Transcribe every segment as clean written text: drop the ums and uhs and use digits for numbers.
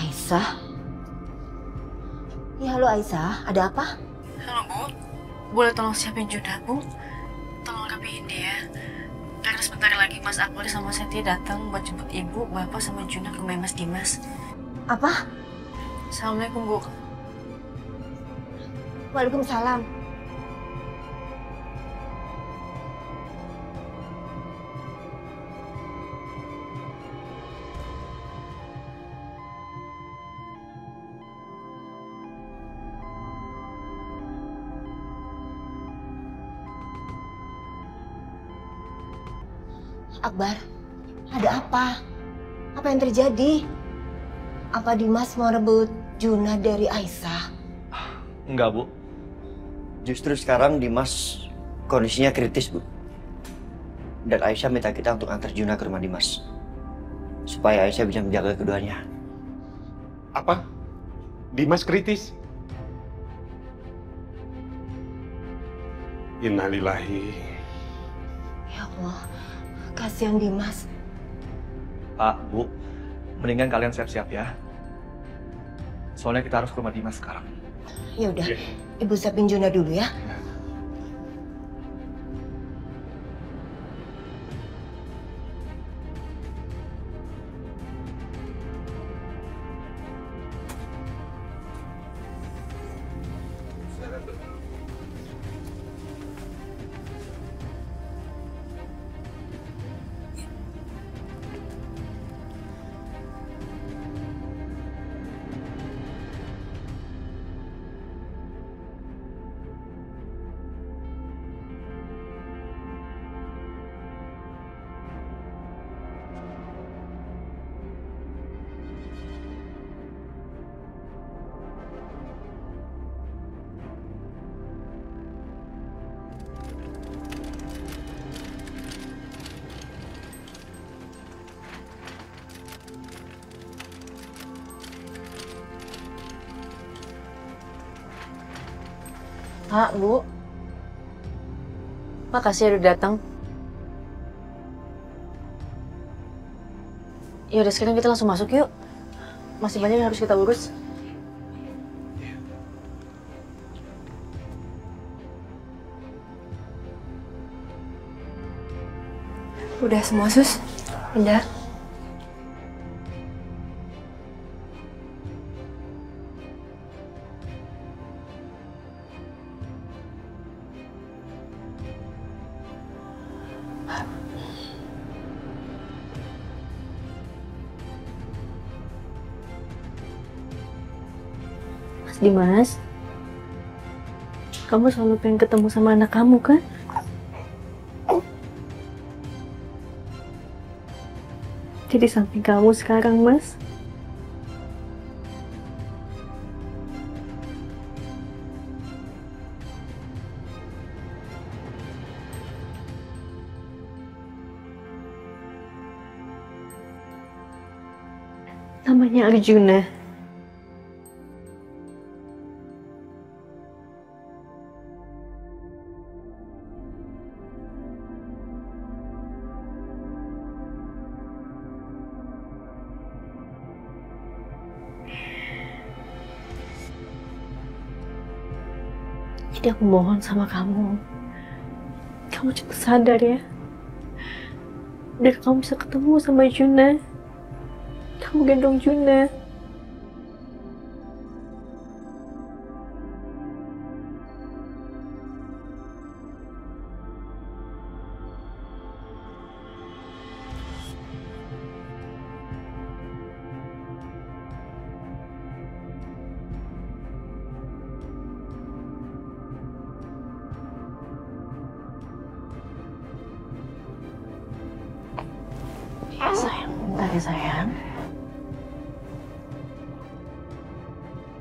Aisyah? Ya halo Aisyah, ada apa? Halo Bu, boleh tolong siapin Juna Bu? Tolong rapiin dia. Karena sebentar lagi Mas Akbar sama Setia datang buat jemput Ibu, Bapak sama Juna ke rumah Mas Dimas. Apa? Assalamualaikum Bu. Waalaikumsalam. Akbar, ada apa? Apa yang terjadi? Apa Dimas mau rebut Juna dari Aisyah? Enggak, Bu. Justru sekarang Dimas kondisinya kritis, Bu. Dan Aisyah minta kita untuk antar Juna ke rumah Dimas. Supaya Aisyah bisa menjaga keduanya. Apa? Dimas kritis? Innalillahi. Ya Allah, kasihan Dimas. Pak, Bu, mendingan kalian siap-siap ya. Soalnya kita harus ke rumah Dimas sekarang. Ya udah, Ibu siapin Juna dulu ya. Pak, Bu. Makasih udah datang. Ya udah sekarang kita langsung masuk yuk. Masih banyak yang harus kita urus. Udah semua, Sus? Udah. Mas Dimas, kamu selalu pengen ketemu sama anak kamu kan? Jadi samping kamu sekarang, Mas. Namanya Arjuna. Jadi aku mohon sama kamu. Kamu cepat sadar ya. Biar kamu bisa ketemu sama Juna. Kamu gendong Juna. Sayang, bentar ya sayang.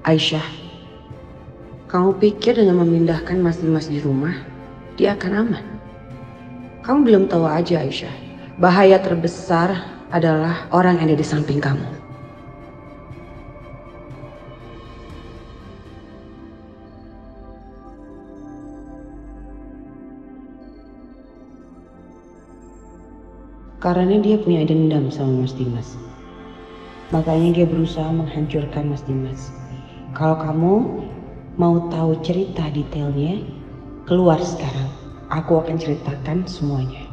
Aisyah, kamu pikir dengan memindahkan Mas Dimas di rumah, dia akan aman? Kamu belum tahu aja Aisyah, bahaya terbesar adalah orang yang ada di samping kamu. Karena dia punya dendam sama Mas Dimas. Makanya dia berusaha menghancurkan Mas Dimas. Kalau kamu mau tahu cerita detailnya, keluar sekarang. Aku akan ceritakan semuanya.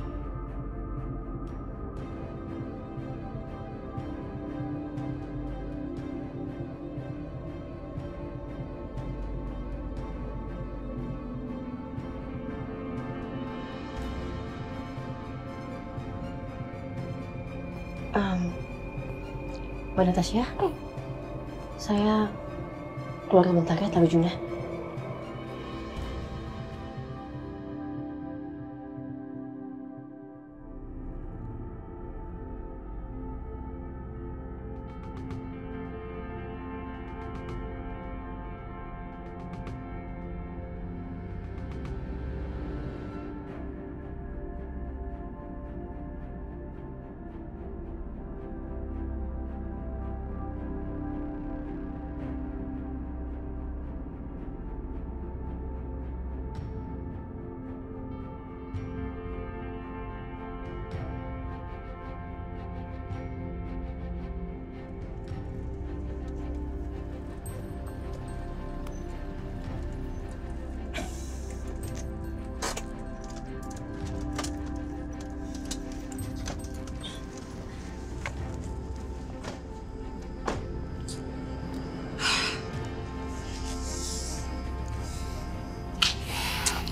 Mbak Natasha, saya keluar bentar ya, taruh Juna.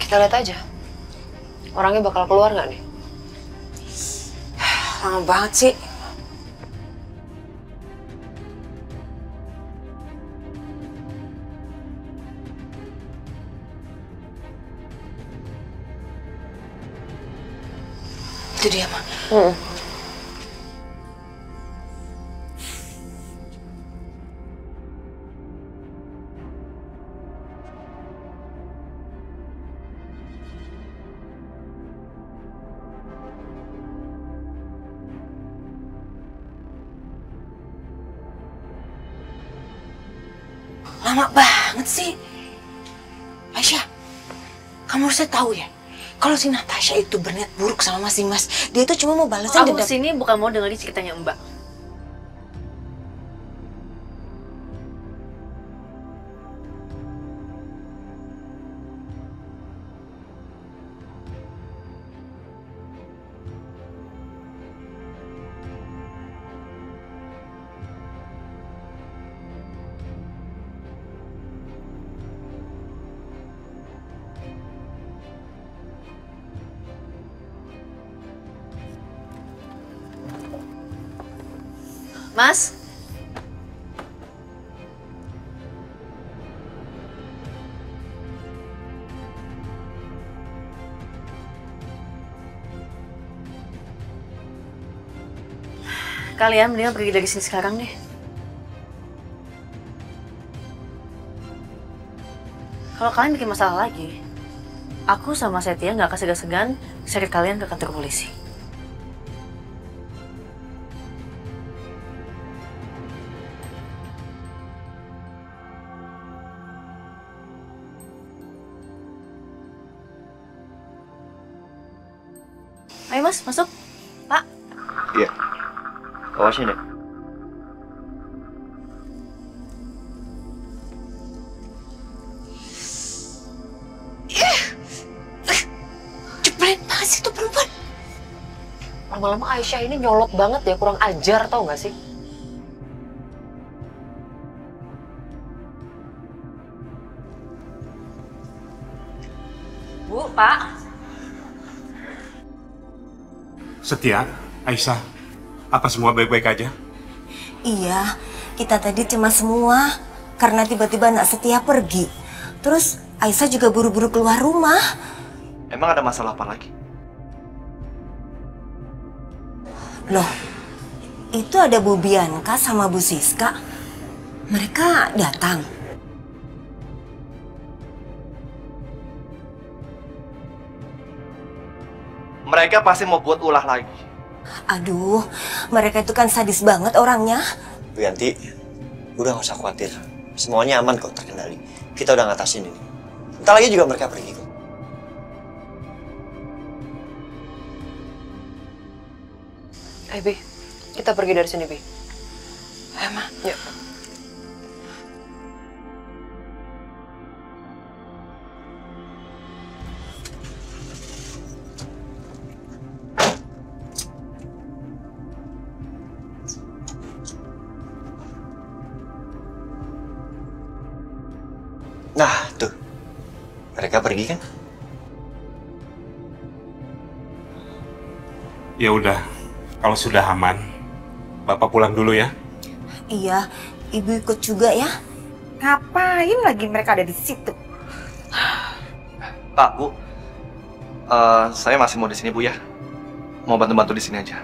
Kita lihat aja, orangnya bakal keluar nggak nih? Lama banget sih. Itu dia, Ma. Lama banget sih. Aisyah, kamu harusnya tahu ya, kalau si Natasha itu berniat buruk sama Mas Dimas. Dia itu cuma mau balasin Aku dendam. kesini bukan mau dengerin ceritanya Mbak. Mas? Kalian mendingan pergi dari sini sekarang deh. Kalau kalian bikin masalah lagi, aku sama Setia nggak akan segan-segan seret kalian ke kantor polisi. Ayo Mas, masuk. Pak. Iya. Awasin ya. Jebret banget sih tuh perempuan. Lama-lama Aisyah ini nyolot banget ya, kurang ajar tau gak sih? Bu, Pak. Setia, Aisyah, apa semua baik-baik aja? Iya, kita tadi cemas semua karena tiba-tiba Nak Setia pergi. Terus Aisyah juga buru-buru keluar rumah. Emang ada masalah apa lagi? Loh, itu ada Bu Bianca sama Bu Siska. Mereka datang. Mereka pasti mau buat ulah lagi. Aduh, mereka itu kan sadis banget orangnya. Bu Yanti, udah gak usah khawatir. Semuanya aman kok, terkendali. Kita udah ngatasin ini. Bentar lagi juga mereka pergi kok. Bi, kita pergi dari sini, Bi. Emang. Yuk. Nah, tuh. Mereka pergi kan? Ya udah, kalau sudah aman, Bapak pulang dulu ya. Iya, Ibu ikut juga ya. Ngapain lagi mereka ada di situ? Pak, Bu. Saya masih mau di sini, Bu ya. Mau bantu-bantu di sini aja.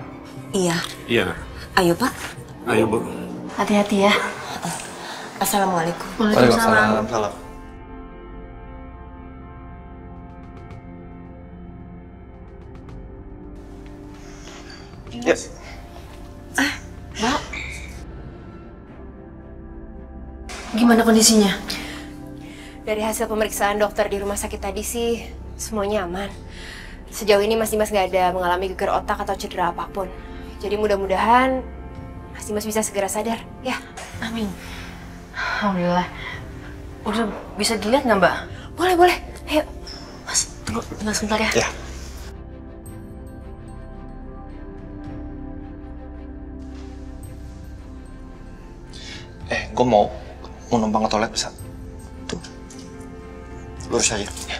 Iya, Iya. ayo Pak. Ayo, Bu. Hati-hati ya. Assalamualaikum. Waalaikumsalam. Salam. Yuk. Mbak. Gimana kondisinya? Dari hasil pemeriksaan dokter di rumah sakit tadi sih, semuanya aman. Sejauh ini Mas Dimas nggak ada mengalami gegar otak atau cedera apapun. Jadi mudah-mudahan Mas Dimas bisa segera sadar, ya. Amin. Alhamdulillah. Udah bisa dilihat nggak, Mbak? Boleh, boleh. Ayo. Mas, tunggu sebentar ya. Ya. Gue mau numpang ke toilet bisa? Tuh. Lurus aja. Ya.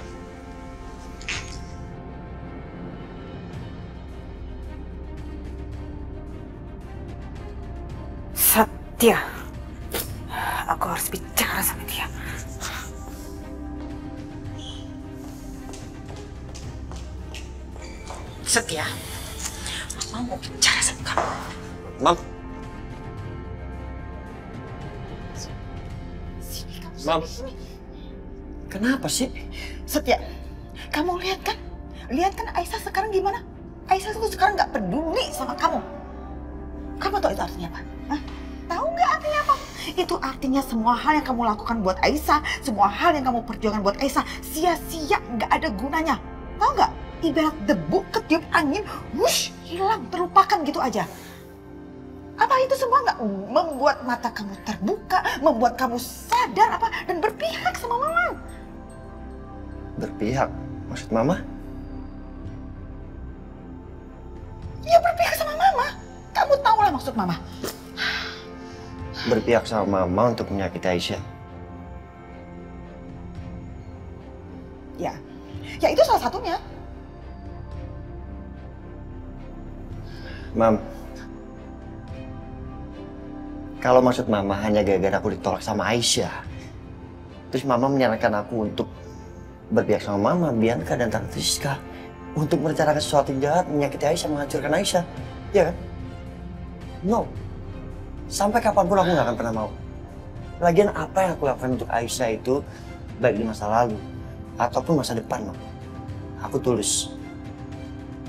Satya. Aku harus bicara sama dia. Satya. Mama mau bicara sama kamu. Mam. Mam. Kenapa sih? Satya, kamu lihat kan? Lihat kan Aisyah sekarang gimana? Aisyah tuh sekarang nggak peduli sama kamu. Kamu tahu itu artinya apa? Hah? Tahu nggak artinya apa? Itu artinya semua hal yang kamu lakukan buat Aisyah, semua hal yang kamu perjuangkan buat Aisyah, sia-sia, nggak ada gunanya. Tahu nggak? Ibarat debu ketiup angin, wush, hilang, terlupakan gitu aja. Apa itu semua nggak membuat mata kamu terbuka, membuat kamu sadar apa dan berpihak sama Mama? Berpihak? Maksud Mama? Ya berpihak sama Mama. Kamu tahu lah maksud Mama. Berpihak sama Mama untuk menyakiti Aisyah. Ya itu salah satunya. Mam, kalau maksud Mama hanya gara-gara aku ditolak sama Aisyah, terus Mama menyarankan aku untuk berpihak sama Mama, Bianca, dan Tante Siska untuk merencanakan sesuatu yang jahat, menyakiti Aisyah, menghancurkan Aisyah, ya kan? No. Sampai kapanpun aku nggak akan pernah mau. Lagian apa yang aku lakukan untuk Aisyah itu, baik di masa lalu ataupun masa depan, Mam, aku tulus.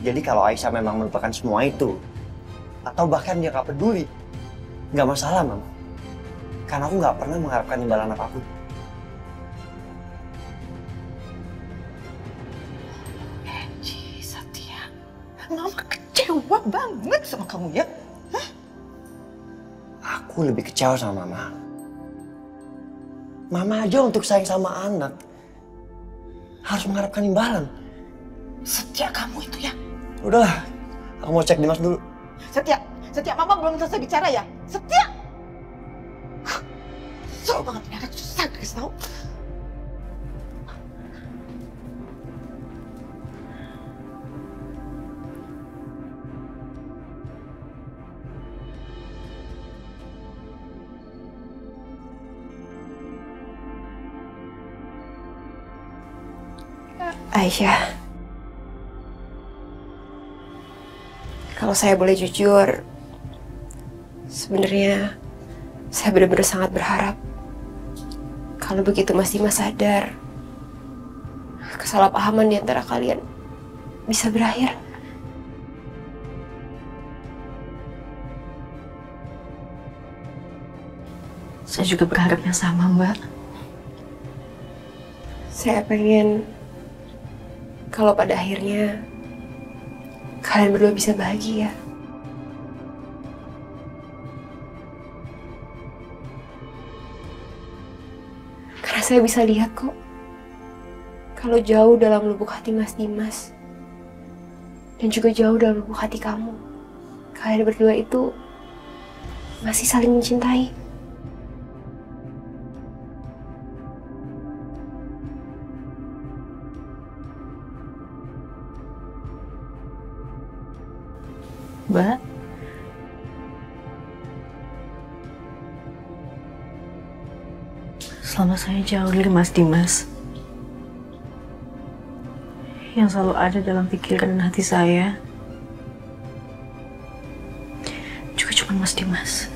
Jadi kalau Aisyah memang melupakan semua itu, atau bahkan dia nggak peduli, nggak masalah, Mam. Karena aku nggak pernah mengharapkan imbalan apapun. Satya, Mama kecewa banget sama kamu ya. Hah? Aku lebih kecewa sama Mama. Mama aja untuk sayang sama anak harus mengharapkan imbalan. Satya, kamu itu ya. Udahlah, aku mau cek Dimas dulu. Satya, Mama belum selesai bicara ya. Satya! Susah banget, ini anak susah dikasih tahu. Aisyah, kalau saya boleh jujur, sebenarnya saya benar-benar sangat berharap kalau begitu Mas Dimas sadar, kesalahpahaman di antara kalian bisa berakhir. Saya juga berharap yang sama, Mbak. Saya pengen kalau pada akhirnya kalian berdua bisa bahagia. saya bisa lihat kok kalau jauh dalam lubuk hati Mas Dimas dan juga jauh dalam lubuk hati kamu, kalian berdua itu masih saling mencintai. Mbak, selama saya jauh dari Mas Dimas, yang selalu ada dalam pikiran dan hati saya juga cuma Mas Dimas.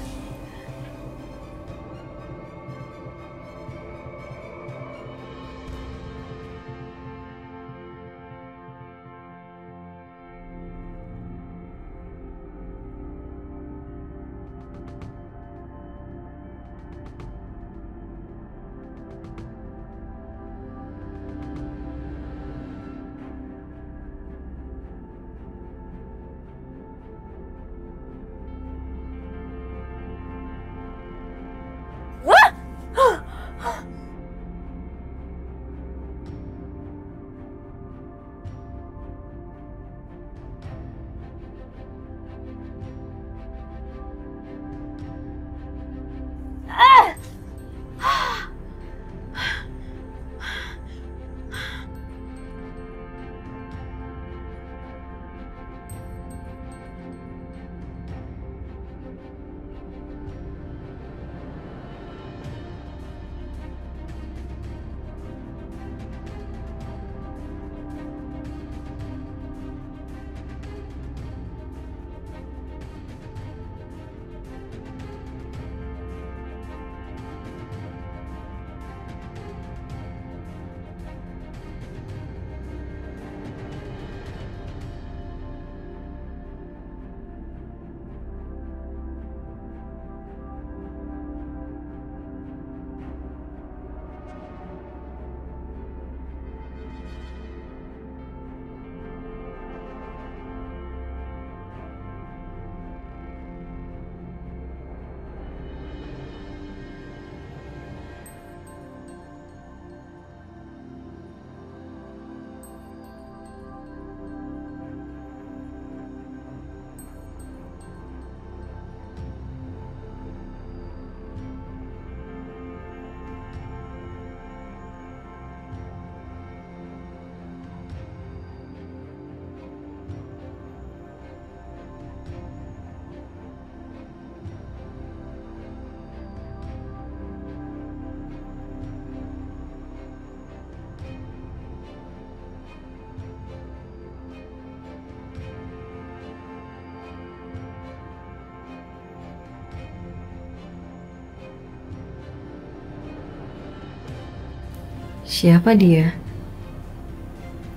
Siapa dia?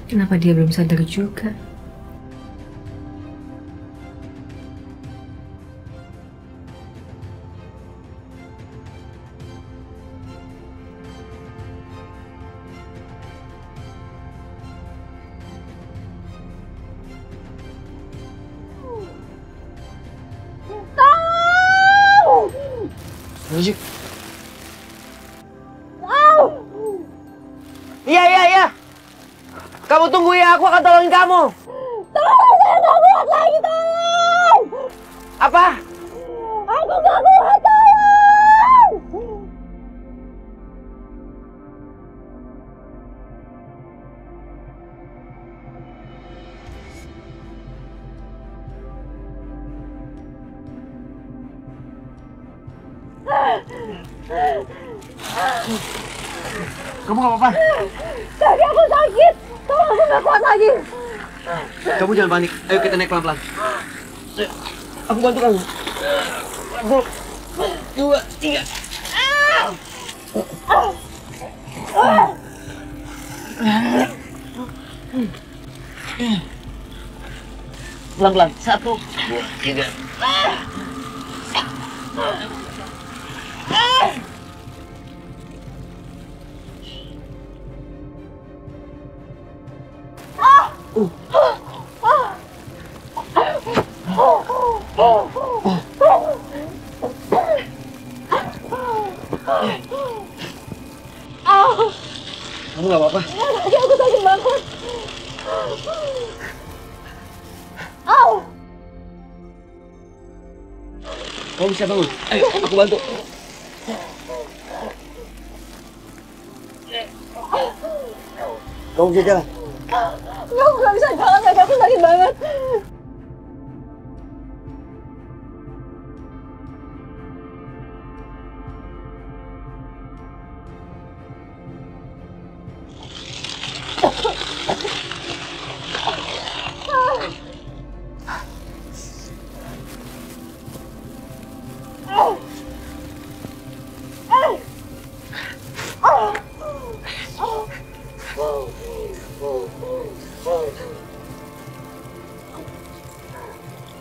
Kenapa dia belum sadar juga? Musik. Iya. Kamu tunggu ya, aku akan tolongin kamu. Tolong, saya nggak kuat lagi, tolong. Apa? Aku nggak kuat, tolong. Kamu nggak apa-apa? Kaki aku sakit. Tolong, aku nggak kuat lagi. Kamu jangan panik. Ayo kita naik pelan-pelan. Aku bantu kamu. 1, 2, 3. Pelan-pelan. 1, 2, 3. Kaki aku sakit banget. Au! Kamu bisa bangun. Ayo, aku bantu. Kamu bisa jalan. Aku nggak bisa jalan, kaki aku sakit banget.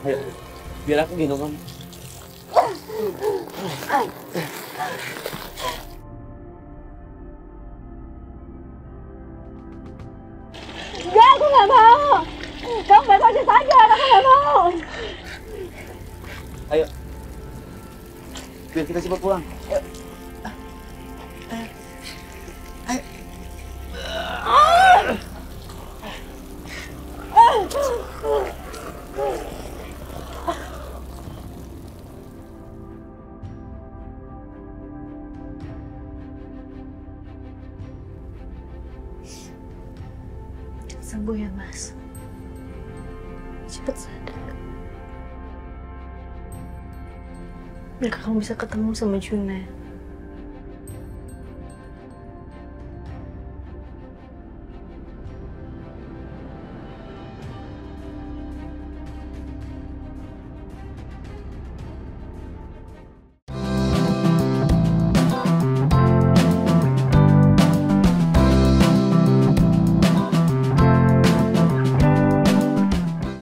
Ayo, biar aku gendong kamu. Enggak, aku nggak mau. Kamu baik aja saja, aku nggak mau. Ayo, biar kita cepat pulang. Ayo. Sembuh ya, Mas. Cepat sadar. Biar kamu bisa ketemu sama Juna.